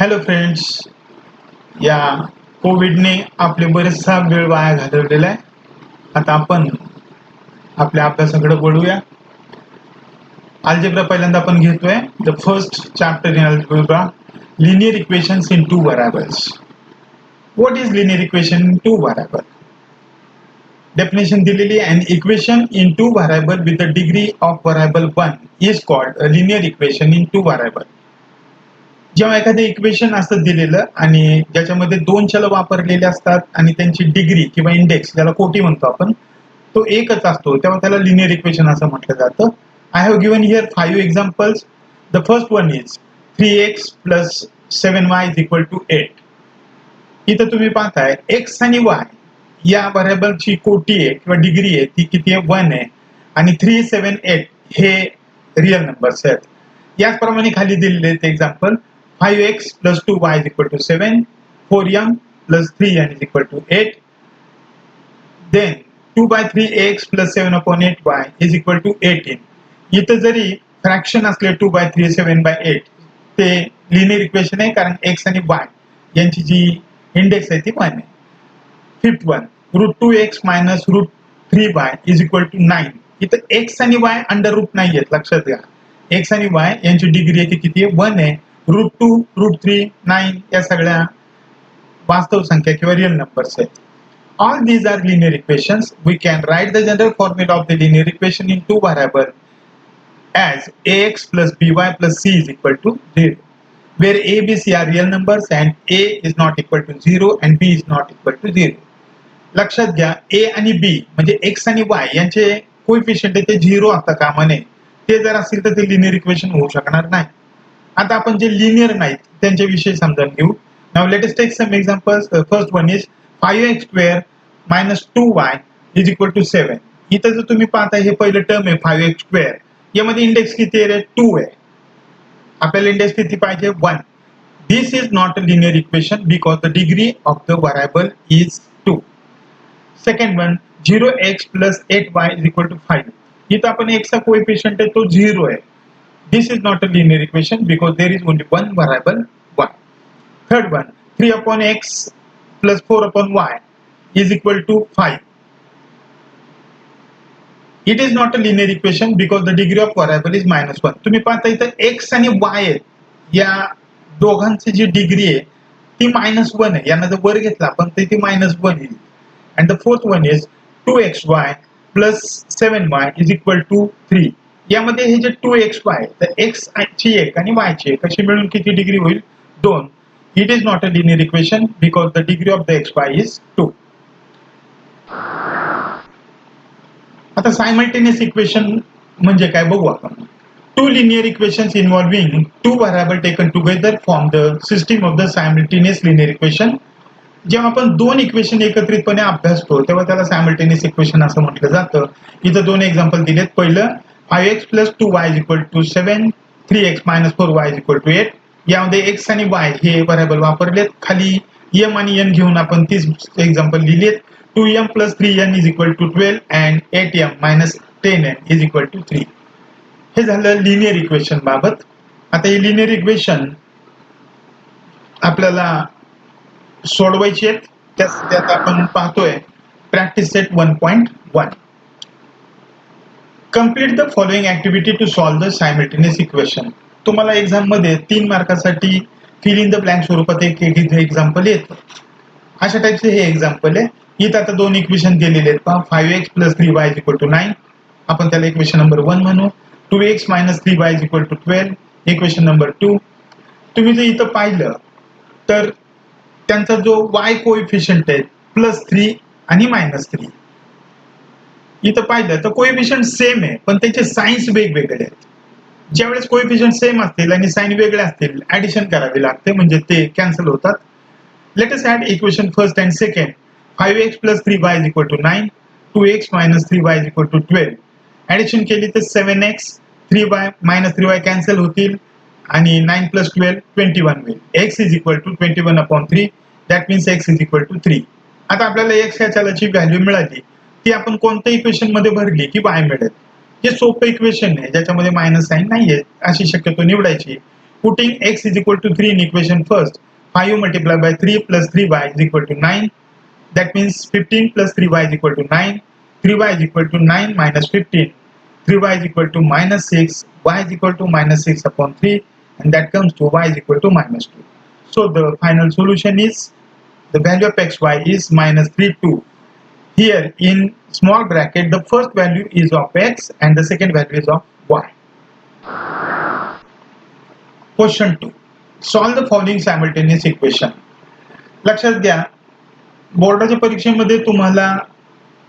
Hello friends, या कोविडने आपले बरेचसा वेळ वाया घालवलेला आहे. आता आपण आपल्या अभ्यासाकडे वळूया. अल्जेब्रा पहिल्यांदा आपण घेतोय. The first chapter in algebra, linear equations in two variables. What is linear equation in two variable? Definition दिलेली आहे. An equation in two variable with the degree of variable 1 is called a linear equation in two variable. जेव्हा एखादं equation असतं दिलेलं आणि ज्याच्यामध्ये दोन चल वापरलेले असतात आणि त्यांची डिग्री किंवा इंडेक्स, ज्याला कोटी म्हणतो आपण, तो एकच असतो, तेव्हा त्याला लिनियर इक्वेशन असं म्हटलं जातं. I have given here 5 examples. The first one is 3x plus 7y is equal to 8. इथं तुम्ही पाहताय x आणि y या व्हरायबलची कोटी आहे किंवा डिग्री आहे, ती किती आहे? 1 आहे. आणि 3, 7, 8 हे रिअल नंबर्स आहेत. याचप्रमाणे खाली दिलेले आहेत example. 5x plus 2y is equal to 7, 4m plus 3n is equal to 8. Then 2 by 3x plus 7 upon 8y is equal to 18. इथं जरी फ्रॅक्शन असले 2 by 3, 7 by 8, ते लिनियर इक्वेशन आहे, कारण x आणि y यांची जी इंडेक्स आहे ती 1 आहे. Fifth one, √2x minus √3y is equal to 9. इथं x आणि y अंडर रूट नाही आहेत, लक्षात घ्या. x आणि y यांची डिग्री आहे ती किती आहे? 1 आहे. √2, √3, 9 या सगळ्या वास्तव संख्या किंवा रिअल नंबर्स आहेत. All these are linear equations. We can write the general formula of the linear equation in two variable as ax plus by plus c is equal to 0, where a, b, c are real numbers and a is not equal to 0 and b is not equal to 0. लक्षात घ्या, a आणि b म्हणजे x आणि y यांचे coefficient ते 0 असता कामा नये. ते जर असतील तर ते लिनियर इक्वेशन होऊ शकणार नाही. आता आपण जे लिनियर नाहीत त्यांच्याविषयी समजून घेऊ. Now let us take some examples. First one is 5x square minus 2y is equal to 7. इथं जर तुम्ही पाहता हे पहिलं टर्म आहे 5x स्क्वेअर, यामध्ये इंडेक्स किती आहे? 2 आहे. आपल्याला इंडेक्स किती पाहिजे? 1. This is not a linear equation because the degree of the variable is 2. Second one, 0x plus 8y is equal to 5. इथं आपण x चा कोएफिशिएंट आहे तो 0 आहे. This is not a linear equation because there is only one variable, y. Third one, 3 upon x plus 4 upon y is equal to 5. It is not a linear equation because the degree of variable is -1. तुम्ही पाहता इथं x आणि y आहे, या दोघांची जी degree आहे ती -1 आहे. यांना जर वर घेतला आपण तर ती -1 येईल. And the fourth one is 2xy plus 7y is equal to 3. यामध्ये हे जे 2xy, तर x ची 1 आणि y ची 1 अशी मिळून किती डिग्री होईल? 2. It is not a linear equation because the degree of the xy is 2. आता सायमल्टेनियस इक्वेशन म्हणजे काय बघू आपण. Two linear equations involving two variable taken together form the system of the simultaneous linear equation. जेव्हा आपण दोन equation एकत्रितपणे अभ्यासतो तेव्हा त्याला सायमल्टेनियस इक्वेशन असं म्हटलं जातं. इथं दोन एक्झाम्पल दिलेत. पहिलं 5x plus 2y is equal to 7, 3x minus 4y is equal to 8. यामध्ये x आणि y हे व्हरायबल वापरलेत. खाली m आणि n घेऊन आपण तीच example लिहिलेत. 2m plus 3n is equal to 12 and 8m minus 10n is equal to 3. हे झालं लिनियर इक्वेशन बाबत. आता ही लिनियर इक्वेशन आपल्याला सोडवायची आहेत. त्यात आपण पाहतोय practice set 1.1. Complete the following activity to solve the simultaneous equation. तुम्हाला एक्झाम मध्ये 3 मार्कासाठी फिल इन द ब्लँक स्वरूपात एक एक्झाम्पल येतं. अशा टाईपचे हे एक्झाम्पल आहे. इथं आता दोन इक्वेशन दिलेले आहेत पहा. 5x plus 3y is equal to 9, आपण त्याला इक्वेशन नंबर 1 म्हणू. 2x minus 3y is equal to 12, equation number 2. तुम्ही जर इथं पाहिलं तर त्यांचा जो y कोएफिशिएंट आहे +3 आणि -3. इथं पाहिलं तर कोएफिशिएंट सेम आहे पण त्याचे साइन्स वेगवेगळे आहेत. ज्यावेळेस कोएफिशिएंट सेम असतील आणि साइन वेगळे असतील, ऍडिशन करावी लागते म्हणजे ते कॅन्सल होतात. Let us add equation first and second. 5x plus 3y is equal to 9, 2x minus 3y is equal to 12. Addition केली तर 7x, 3y minus 3y cancel होतील आणि 9 प्लस 12 21 होईल. x is equal to 21 upon 3, that means x is equal to 3. आता आपल्याला x या चलाची value मिळाली, ती आपण कोणत्या इक्वेशन मध्ये भरली की y मिळेल. हे सोपं इक्वेशन आहे ज्याच्यामध्ये मायनस साइन नाहीये, अशी शक्यतो निवडायची. Putting x is equal to 3 in equation first, 5 multiplied by 3 plus 3y is equal to 9. That means 15 plus 3y is equal to 9. 3y is equal to 9 minus 15. 3y is equal to minus 6. Y is equal to minus 6 upon 3. And that comes to y is equal to minus 2. So the final solution is the value of xy is minus 3, 2. Here in small bracket, the first value is of x and the second value is of y. Question 2. Solve the following simultaneous equation. लक्षात घ्या, बोर्डाच्या परीक्षेमध्ये तुम्हाला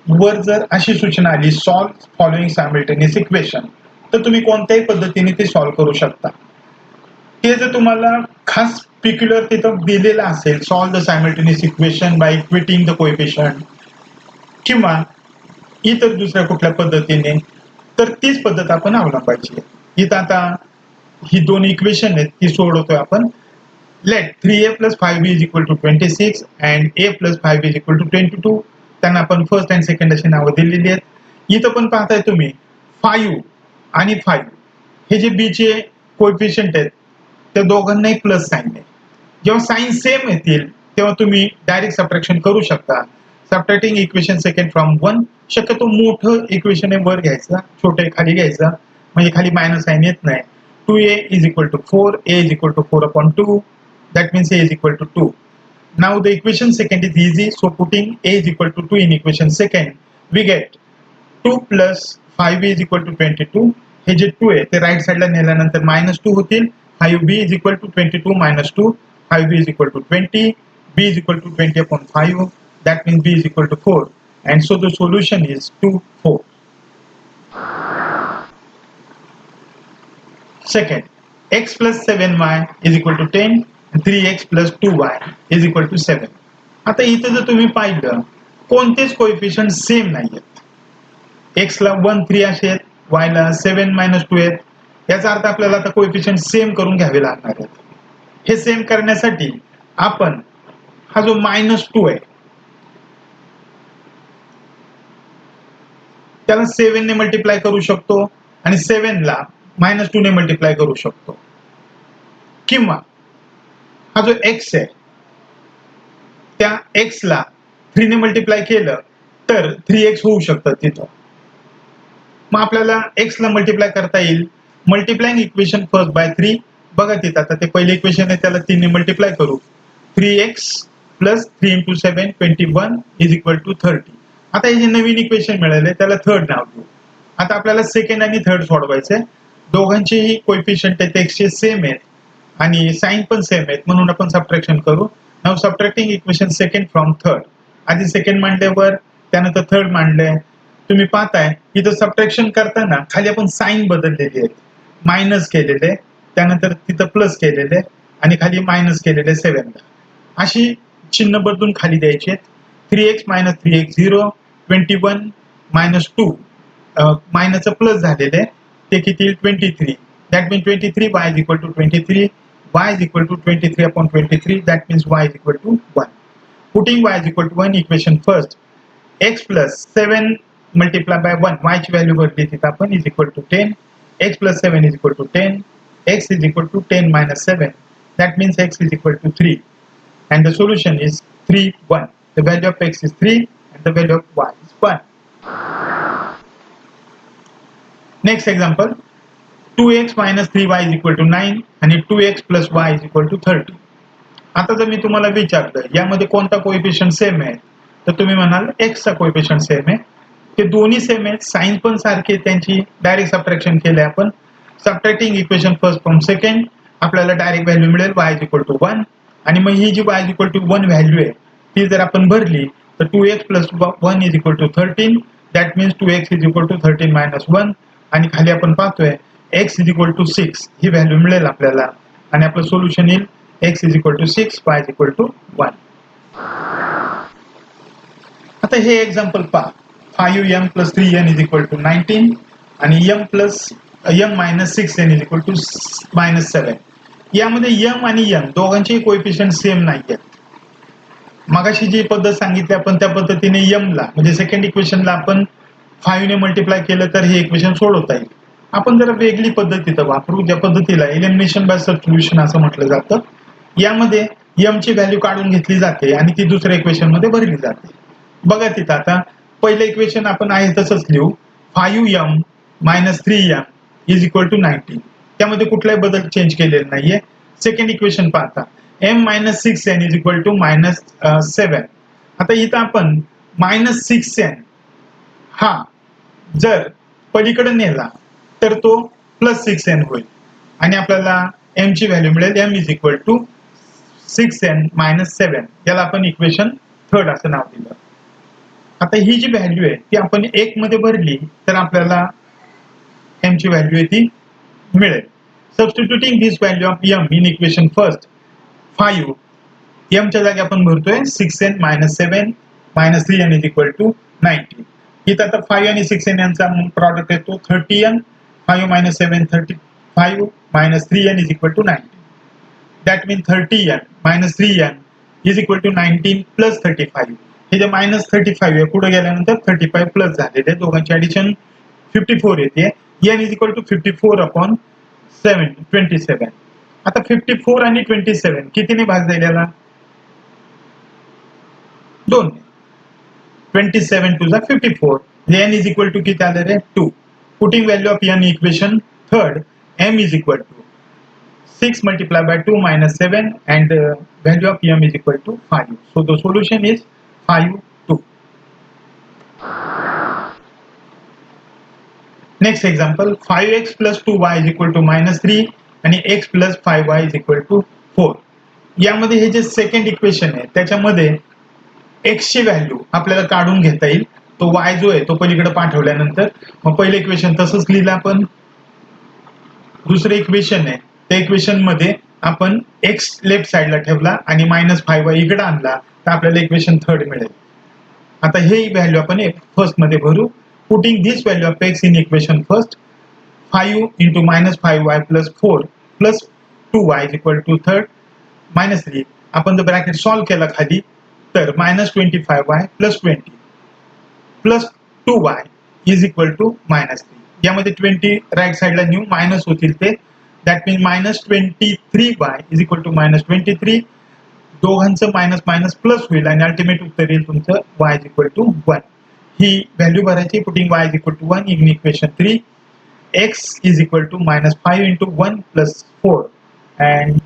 वर जर अशी सूचना आली सॉल्व फॉलोइंग सायमल्टेनियस इक्वेशन, तर तुम्ही कोणत्याही पद्धतीने ते सॉल्व करू शकता. ते जर तुम्हाला खास पिक्युलर तिथं दिलेलं असेल, solve the simultaneous equation by equating the coefficient किंवा इतर दुसऱ्या कुठल्या पद्धतीने, तर तीच पद्धत आपण अवलंबायची. इथं आता ही दोन इक्वेशन आहेत ती सोडवतोय आपण. Let 3a plus 5b is equal to 26 and a plus 5b is equal to 22. त्यांना आपण फर्स्ट अँड सेकंड अशी नावं दिलेली आहेत. इथं पण पाहताय तुम्ही 5 आणि 5 हे जे b चे कोएफिशियंट आहेत त्या दोघांनाही प्लस साइन आहे. जेव्हा साइन सेम येतील तेव्हा तुम्ही डायरेक्ट सबट्रॅक्शन करू शकता. सबट्रॅक्टिंग इक्वेशन सेकंड फ्रॉम 1, शक्यतो मोठं इक्वेशन आहे वर घ्यायचं, छोटे खाली घ्यायचं, म्हणजे खाली मायनस साइन येत नाही. 2a is equal to 4, a is equal to 4 upon 2, that means a is equal to 2. Now the equation second is easy, so putting a is equal to 2 in equation second, we get 2 plus 5b is equal to 22. हे जे 2 आहे ते right साइडला नेल्यानंतर minus 2 होतील. 5b is equal to 22 minus 2, 5b is equal to 20, b is equal to 20 upon 5, that means b is equal to 4, and so the solution is 2, 4. Second, x plus 7y is equal to 10 and 3x plus 2y is equal to 7. आता इथं जर तुम्ही पाहिलं कोणतेच coefficient same नाहीयेत. x ला 1, 3 असे आहेत, y ला 7 minus 2 आहेत. याचा अर्थ आपल्याला आता कोएफिशियंट सेम करून घ्यावे लागणार आहेत. हे सेम करण्यासाठी आपण हा जो मायनस 2 आहे त्याला 7 ने मल्टिप्लाय करू शकतो आणि 7 ला मायनस 2 ने मल्टिप्लाय करू शकतो, किंवा हा जो x आहे त्या x ला 3 ने मल्टिप्लाय केलं तर 3x होऊ शकतं तिथं. मग आपल्याला x ला मल्टिप्लाय करता येईल. Multiplying equation first by 3. बघा तिथं आता ते पहिले इक्वेशन आहे त्याला 3 ने मल्टिप्लाय करू. 3x plus 3 into 7 21 is equal to 30. आता हे जे नवीन इक्वेशन मिळाले त्याला थर्ड नाव देऊ. आता आपल्याला सेकंड आणि थर्ड सोडवायचे. दोघांचेही कोएफिशियंट आहेत x चे सेम आहेत आणि साइन पण सेम आहेत, म्हणून आपण सबट्रॅक्शन करू. Now subtracting equation second from third. आधी सेकंड मांडल्यावर त्यानंतर थर्ड मांडले. तुम्ही पाहताय इथं सबट्रॅक्शन करताना खाली आपण साइन बदललेली आहेत, मायनस केलेले, त्यानंतर तिथं प्लस केलेले आणि खाली मायनस केलेले 7 ला. अशी चिन्ह बदलून खाली द्यायचे आहेत. 3x minus 3x 0, 21 minus 2 मायनसचं plus झालेले ते किती 23. That means 23 y is equal to 23, y is equal to 23 upon 23, that means y is equal to 1. Putting y is equal to 1 equation first, x plus 7 multiplied by 1, y ची value भरली तिथं आपण is equal to 10, x plus 7 is equal to 10, x is equal to 10 minus 7, that means x is equal to 3, and the solution is 3, 1. The value of x is 3 and the value of y is 1. Next example, 2x minus 3y is equal to 9 आणि 2x plus y is equal to 30. आता जर मी तुम्हाला विचारलं यामध्ये कोणता coefficient same आहे, तर तुम्ही म्हणाल x चा कोएफिशियंट सेम आहे. ते दोन्ही सेम आहेत, साइन पण सारखे, त्यांची डायरेक्ट सबट्रॅक्शन केले आपण. Subtracting equation first from second, आपल्याला डायरेक्ट व्हॅल्यू मिळेल y is equal to 1, आणि मग ही जी y is equal to 1 value आहे ती जर आपण भरली तर 2x plus 1 is equal to 13, that means 2x is equal to 13 minus 1, आणि खाली आपण पाहतोय x is equal to 6 he value मिळेल आपल्याला, आणि आपलं सोल्युशन येईल x is equal to 6, y is equal to 1. आता हे एक्झाम्पल पहा. 5m plus 3n is equal to 19 आणि m minus 6n is equal to minus 7. यामध्ये m आणि n दोघांचे कोएफिशियंट सेम नाही आहेत. मगाशी जी पद्धत सांगितली आपण त्या पद्धतीने m ला म्हणजे सेकंड इक्वेशनला आपण 5 ने मल्टिप्लाय केलं तर हे इक्वेशन सोडवता येईल. आपण जरा वेगळी पद्धत इथं वापरू, ज्या पद्धतीला एलिमिनेशन बाय सबस्टिट्यूशन असं म्हटलं जातं. यामध्ये m ची व्हॅल्यू काढून घेतली जाते आणि ती दुसऱ्या इक्वेशन मध्ये भरली जाते. बघा तिथं आता पहिलं इक्वेशन आपण आहे तसंच लिहू, 5m - 3m is equal to 19. त्यामध्ये कुठलाही बदल चेंज केलेला नाहीये. सेकंड इक्वेशन पाहता, m - 6n is equal to -7. आता इथं आपण -6n हा जर पलीकडे नेला तर तो +6n होईल आणि आपल्याला m ची व्हॅल्यू मिळेल m is equal to 6n - 7. याला आपण इक्वेशन थर्ड असं नाव दिलं. आता ही जी व्हॅल्यू आहे ती आपण 1 मध्ये भरली तर आपल्याला m ची व्हॅल्यू आहे ती मिळेल. Substituting this value of m in equation first 5, m च्या जागी आपण भरतोय 6n - 7 - 3n is equal to 19. इथं आता 5 आणि 6n यांचा प्रॉडक्ट येतो 30n. 5 - 7 35 - 3n is equal to 19. That mean 30n - 3n is equal to 19 plus 35. हे जे -35 आहे पुढे गेल्यानंतर 35 प्लस झालेले, दोघांची ऍडिशन 54 येते. n is equal to 54 upon 27. आता 54 आणि 27 कितीने भाग जाईल याला? 2. 27 to the 54. n is equal to किती आले रे? 2. Putting value of n equation third, m is equal to 6 multiplied by 2 minus 7 and value of m is equal to 5. So the solution is 5, 2. Next example, 5x plus 2y is equal to -3 आणि x plus 5y is equal to 4. यामध्ये हे जे second equation आहे त्याच्यामध्ये x ची value आपल्याला काढून घेता येईल. तो y जो आहे तो पलीकडे पाठवल्यानंतर मग पहिलं इक्वेशन तसंच लिहिलं आपण. दुसरं इक्वेशन आहे त्या इक्वेशन मध्ये आपण x लेफ्ट साइडला ठेवला आणि -5y इकडे आणला तर आपल्याला इक्वेशन थर्ड मिळेल. आता हे व्हॅल्यू आपण फर्स्ट मध्ये भरू. Putting this value of x in equation first 5 into -5y plus 4 plus 2y is equal to third -3. आपण जर ब्रॅकेट सॉल्व्ह केला खाली तर -25y plus 20 plus 2y is equal to -3. यामध्ये 20 राईट साइडला न्यू मायनस होतील ते, that mean -23y is equal to -23. दोघांचं मायनस मायनस प्लस होईल आणि अल्टिमेट उत्तर येईल तुमचं y is equal to 1. ही व्हॅल्यू भरायची. Putting y is equal to 1 in equation 3. x is equal to -5 into 1 plus 4 and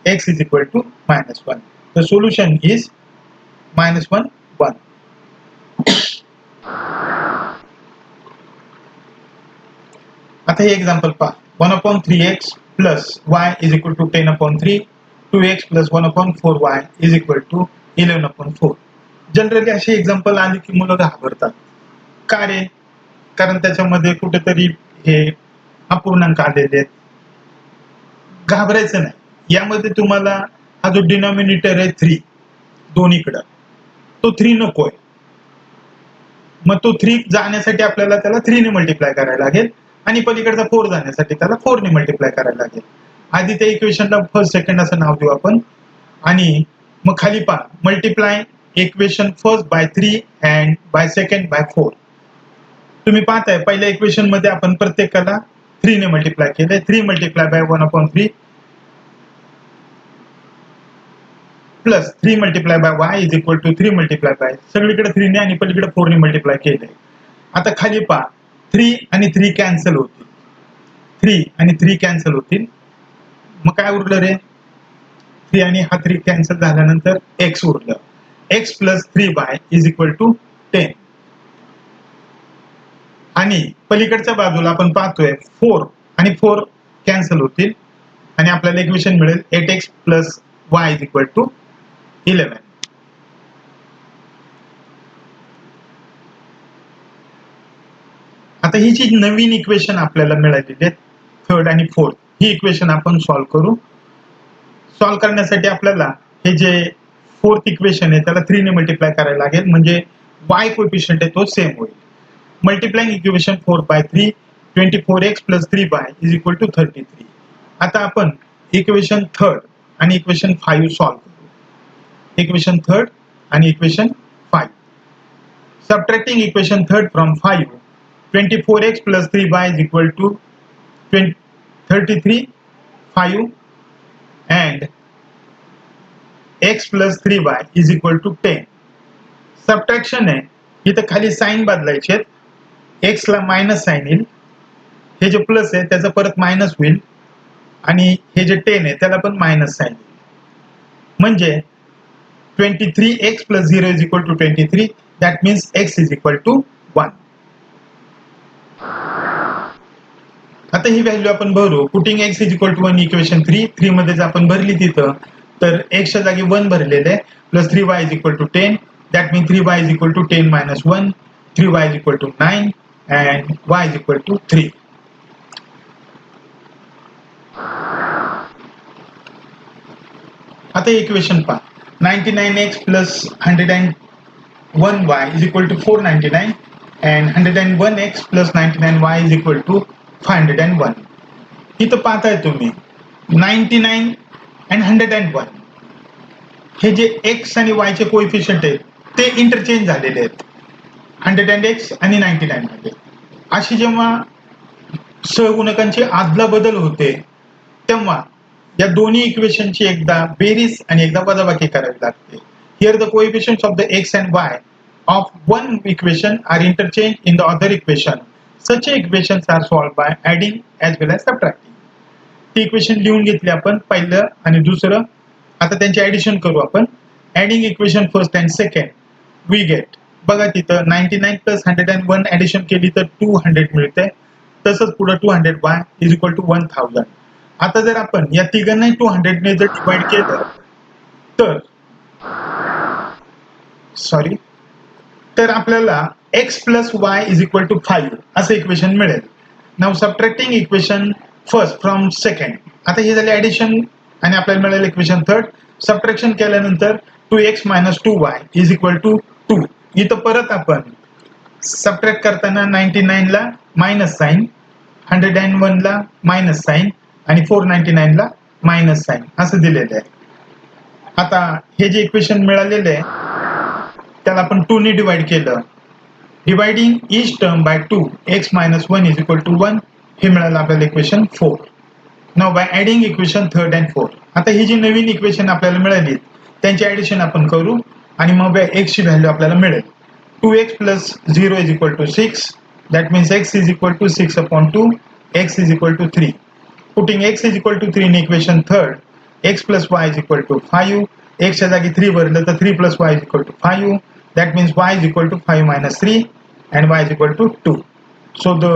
x is equal to -1. The solution is -1, 1. आता हे एक्झाम्पल पहा. 1/3x plus y is equal to 10/3. 2x plus 1/4y is equal to 11/4. Generally असे example आले की मुलं घाबरतात. का रे? कारण त्याच्यामध्ये कुठेतरी हे अपूर्णांक आलेले आहेत. घाबरायचं नाही. यामध्ये तुम्हाला हा जो डिनॉमिनेटर आहे 3 दोन्हीकडं, तो 3 नकोय. मग तो 3 जाण्यासाठी आपल्याला त्याला 3 ने मल्टिप्लाय करायला लागेल आणि पलीकडचा 4 जाण्यासाठी त्याला 4 ने मल्टिप्लाय करायला लागेल. आधी त्या इक्वेशनला फर्स्ट सेकंड असं नाव देऊ आपण आणि मग खाली पहा, multiply equation first by 3 and by second by 4. तुम्ही पाहताय पहिल्या इक्वेशन मध्ये आपण प्रत्येकाला 3 ने मल्टिप्लाय केले. 3 multiply by 1/3 plus 3 multiply by y is equal to 3 multiply by, सगळीकडे 3 ने आणि पलीकडे 4 ने मल्टिप्लाय केले. आता खाली पहा 3 आणि 3 कॅन्सल होतील. 3 आणि 3 कॅन्सल होतील. मग काय उरलं रे? 3 आणि हा 3 कॅन्सल झाल्यानंतर x उरलं. x plus 3y is equal to 10. आणि पलीकडच्या बाजूला आपण पाहतोय 4 आणि 4 कॅन्सल होतील आणि आपल्याला इक्वेशन मिळेल 8x plus y is equal to 11. आता ही जी नवीन इक्वेशन आपल्याला मिळालेली आहे थर्ड आणि फोर्थ, ही इक्वेशन आपण सॉल्व्ह करू. सॉल्व्ह करण्यासाठी आपल्याला हे जे फोर्थ इक्वेशन आहे त्याला 3 ने मल्टिप्लाय करायला लागेल, म्हणजे y कोएफिशियंट आहे तो सेम होईल. Multiplying equation 4 by 3, 24x plus 3y is equal to 33. आता आपण इक्वेशन थर्ड आणि इक्वेशन 5 सॉल्व्ह करू. इक्वेशन थर्ड आणि equation 5. Subtracting equation third from 5, 24x plus 3y is equal to 33 5 and x plus 3y is equal to 10. Subtraction आहे, इथं खाली sine बदलायचे आहेत. x ला मायनस साईन येईल, हे जे प्लस आहे त्याचं परत मायनस होईल आणि हे जे 10 आहे त्याला पण मायनस साईन येईल. म्हणजे 23x plus 0 is equal to 23. That means x is equal to 1. आता ही व्हॅल्यू आपण भरू. Putting x is equal to 1 equation 3 मध्ये आपण भरली तिथं, तर x च्या जागी 1 भरलेले आहे, plus 3y is equal to 10. That means 3y is equal to 10 minus 1. 3y is equal to 9 and y is equal to 3. आता इक्वेशन पहा. 99x plus 101y is equal to 499 and 101x plus 99y is equal to 501. इथं पाहताय तुम्ही 99 and 101 हे जे x आणि y चे coefficient आहेत ते इंटरचेंज झालेले आहेत 100x आणि 99 मध्ये. अशी जेव्हा सहगुणकांची आदला बदल होते तेव्हा या दोन्ही इक्वेशनची एकदा बेरीज आणि एकदा वजाबाकी करावी लागते. Here the coefficients of the x and y of one equation are interchanged in the other equation. Such equations are solved by adding as well as subtracting. ती इक्वेशन लिहून घेतली आपण पहिलं आणि दुसरं. आता त्यांचे ऍडिशन करू आपण. Adding equation first and second we get, बघा तिथं 99 प्लस 101 ऍडिशन केली तर 200 मिळते. तसंच पुढे 200y इज इक्वल टू 1000. आता जर आपण या तिघांनाही 200 ने जर डिवाइड केलं तर आपल्याला x plus y is equal to 5 असं इक्वेशन मिळेल. Now subtracting equation first from second. आता हे झाले ऍडिशन आणि आपल्याला मिळेल इक्वेशन थर्ड. सबट्रॅक्शन केल्यानंतर 2x minus 2y is equal to 2. इथं परत आपण सबट्रॅक्ट करताना 99 ला मायनस साईन, 101 ला मायनस साईन आणि 499 ला मायनस साईन असं दिलेलं आहे. आता हे जे इक्वेशन मिळालेलं आहे त्याला आपण 2 ने डिवाइड केलं. Dividing each term by 2 x minus 1 is equal to 1 हे मिळालं आपल्याला equation 4. Now by adding equation third and fourth. आता ही जी नवीन इक्वेशन आपल्याला मिळाली त्यांची ऍडिशन आपण करू आणि मग x ची व्हॅल्यू आपल्याला मिळेल. 2x plus 0 is equal to 6. That means x is equal to 6 upon 2. x is equal to 3. Putting x is equal to 3 in equation third, x plus y is equal to 5. x च्या जागी 3 भरलं तर 3 plus y is equal to 5. That means y is equal to 5 minus 3 and y is equal to 2. So the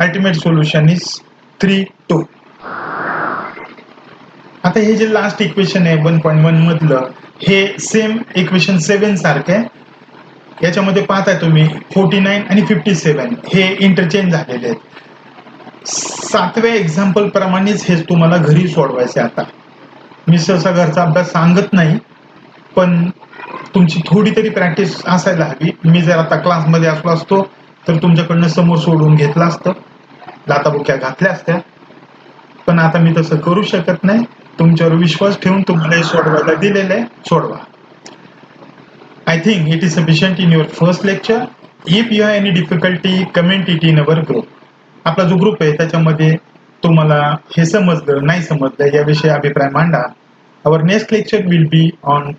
ultimate solution is 3, 2. आता हे जे last equation आहे 1.1 मधलं हे सेम इक्वेशन 7 सारखं आहे. याच्यामध्ये पाहताय तुम्ही 49 आणि 57 हे इंटरचेंज झालेले आहेत. 7व्या एक्झाम्पल प्रमाणेच हे तुम्हाला घरी सोडवायचे. आता मी सहसा घरचा अभ्यास सांगत नाही, पण तुमची थोडी तरी प्रॅक्टिस असायला हवी. मी जर आता क्लासमध्ये असलो असतो तर तुमच्याकडनं समोर सोडून घेतलं असतं, लाताबुक्या घातल्या असत्या, पण आता मी तसं करू शकत नाही. तुमच्यावर विश्वास ठेवून तुम्हाला सोडवायला दिलेलं आहे, सोडवा. I think it is sufficient in your first lecture. If you have any difficulty comment it in our group. आपला जो ग्रुप आहे त्याच्यामध्ये तुम्हाला हे समजलं नाही समजलं याविषयी अभिप्राय मांडा. Our next lecture will be on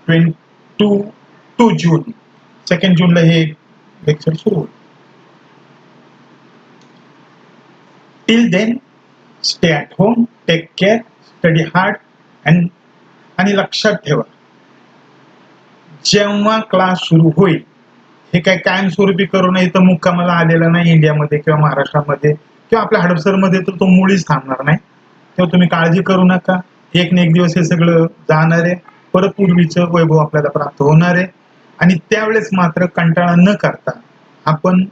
2 June. 2 जूनला हे लेक्चर सुरू होईल. Till then stay at home, take care, study hard आणि लक्षात ठेवा जेव्हा क्लास सुरू होईल हे काय कायमस्वरूपी करू नये. तर मुक्कामाला आलेला नाही इंडियामध्ये किंवा महाराष्ट्रामध्ये किंवा आपल्या हडपसरमध्ये तर तो मुळीच थांबणार नाही. तेव्हा तुम्ही काळजी करू नका. एक ना एक दिवस हे सगळं जाणार आहे. परत पूर्वीचं वैभव आपल्याला प्राप्त होणार आहे. आणि त्यावेळेस मात्र कंटाळा न करता आपण